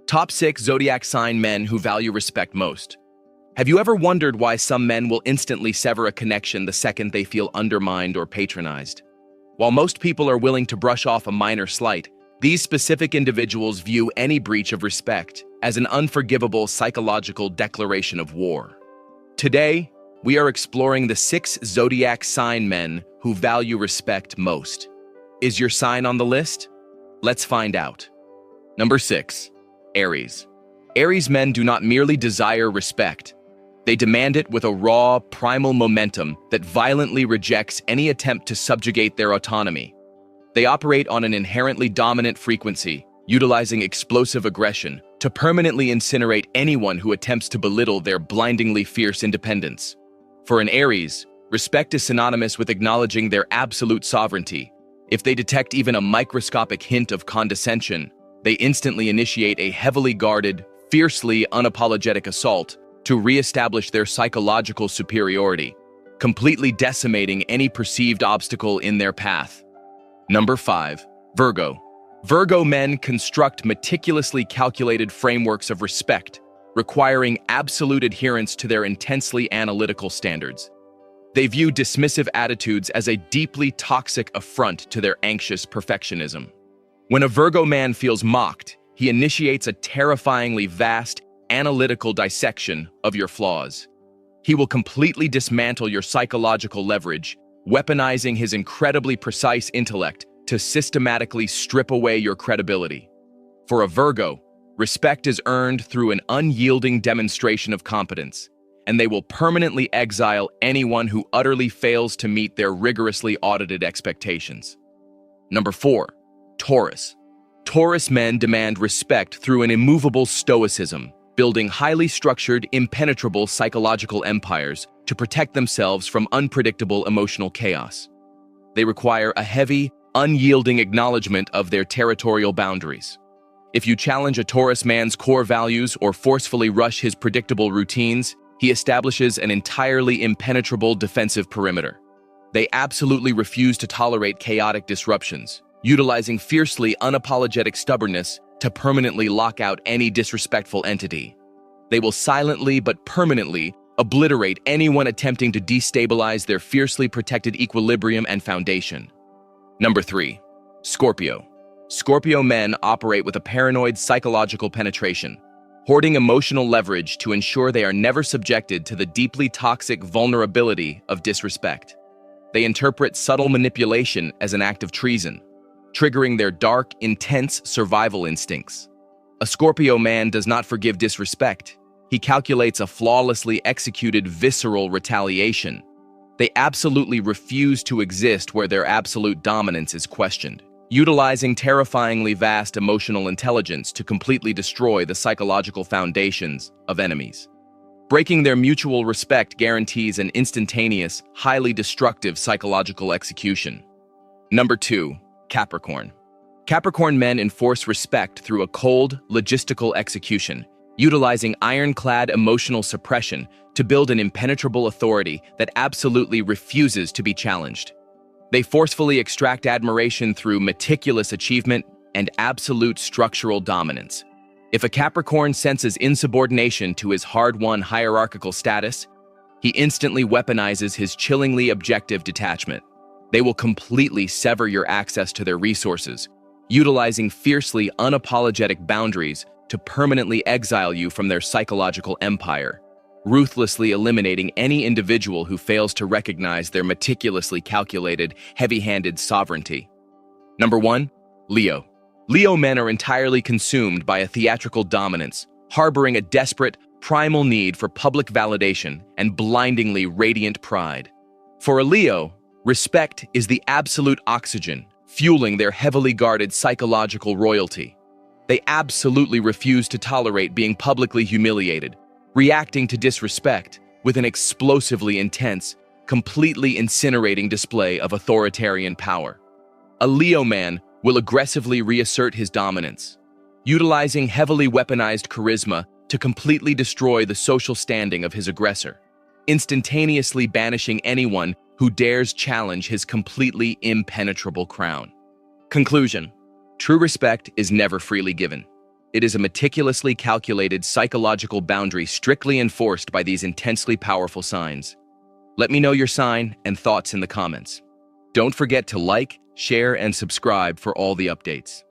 Top 6 Zodiac sign men who value respect most. Have you ever wondered why some men will instantly sever a connection the second they feel undermined or patronized? While most people are willing to brush off a minor slight, these specific individuals view any breach of respect as an unforgivable psychological declaration of war. Today, we are exploring the 6 Zodiac sign men who value respect most. Is your sign on the list? Let's find out. Number 6. Aries. Aries men do not merely desire respect. They demand it with a raw, primal momentum that violently rejects any attempt to subjugate their autonomy. They operate on an inherently dominant frequency, utilizing explosive aggression to permanently incinerate anyone who attempts to belittle their blindingly fierce independence. For an Aries, respect is synonymous with acknowledging their absolute sovereignty. If they detect even a microscopic hint of condescension, they instantly initiate a heavily guarded, fiercely unapologetic assault to re-establish their psychological superiority, completely decimating any perceived obstacle in their path. Number 5. Virgo. Virgo men construct meticulously calculated frameworks of respect, requiring absolute adherence to their intensely analytical standards. They view dismissive attitudes as a deeply toxic affront to their anxious perfectionism. When a Virgo man feels mocked, he initiates a terrifyingly vast, analytical dissection of your flaws. He will completely dismantle your psychological leverage, weaponizing his incredibly precise intellect to systematically strip away your credibility. For a Virgo, respect is earned through an unyielding demonstration of competence, and they will permanently exile anyone who utterly fails to meet their rigorously audited expectations. Number 4. Taurus. Taurus men demand respect through an immovable stoicism, building highly structured, impenetrable psychological empires to protect themselves from unpredictable emotional chaos. They require a heavy, unyielding acknowledgement of their territorial boundaries. If you challenge a Taurus man's core values or forcefully rush his predictable routines, he establishes an entirely impenetrable defensive perimeter. They absolutely refuse to tolerate chaotic disruptions, utilizing fiercely unapologetic stubbornness to permanently lock out any disrespectful entity. They will silently but permanently obliterate anyone attempting to destabilize their fiercely protected equilibrium and foundation. Number 3. Scorpio. Scorpio men operate with a paranoid psychological penetration, hoarding emotional leverage to ensure they are never subjected to the deeply toxic vulnerability of disrespect. They interpret subtle manipulation as an act of treason, triggering their dark, intense survival instincts. A Scorpio man does not forgive disrespect. He calculates a flawlessly executed visceral retaliation. They absolutely refuse to exist where their absolute dominance is questioned, utilizing terrifyingly vast emotional intelligence to completely destroy the psychological foundations of enemies. Breaking their mutual respect guarantees an instantaneous, highly destructive psychological execution. Number 2. Capricorn. Capricorn men enforce respect through a cold, logistical execution, utilizing ironclad emotional suppression to build an impenetrable authority that absolutely refuses to be challenged. They forcefully extract admiration through meticulous achievement and absolute structural dominance. If a Capricorn senses insubordination to his hard-won hierarchical status, he instantly weaponizes his chillingly objective detachment. They will completely sever your access to their resources, utilizing fiercely unapologetic boundaries to permanently exile you from their psychological empire, ruthlessly eliminating any individual who fails to recognize their meticulously calculated, heavy-handed sovereignty. Number 1. Leo. Leo men are entirely consumed by a theatrical dominance, harboring a desperate, primal need for public validation and blindingly radiant pride. For a Leo, respect is the absolute oxygen, fueling their heavily guarded psychological royalty. They absolutely refuse to tolerate being publicly humiliated, reacting to disrespect with an explosively intense, completely incinerating display of authoritarian power. A Leo man will aggressively reassert his dominance, utilizing heavily weaponized charisma to completely destroy the social standing of his aggressor, instantaneously banishing anyone who dares challenge his completely impenetrable crown. Conclusion: true respect is never freely given. It is a meticulously calculated psychological boundary strictly enforced by these intensely powerful signs. Let me know your sign and thoughts in the comments. Don't forget to like, share, and subscribe for all the updates.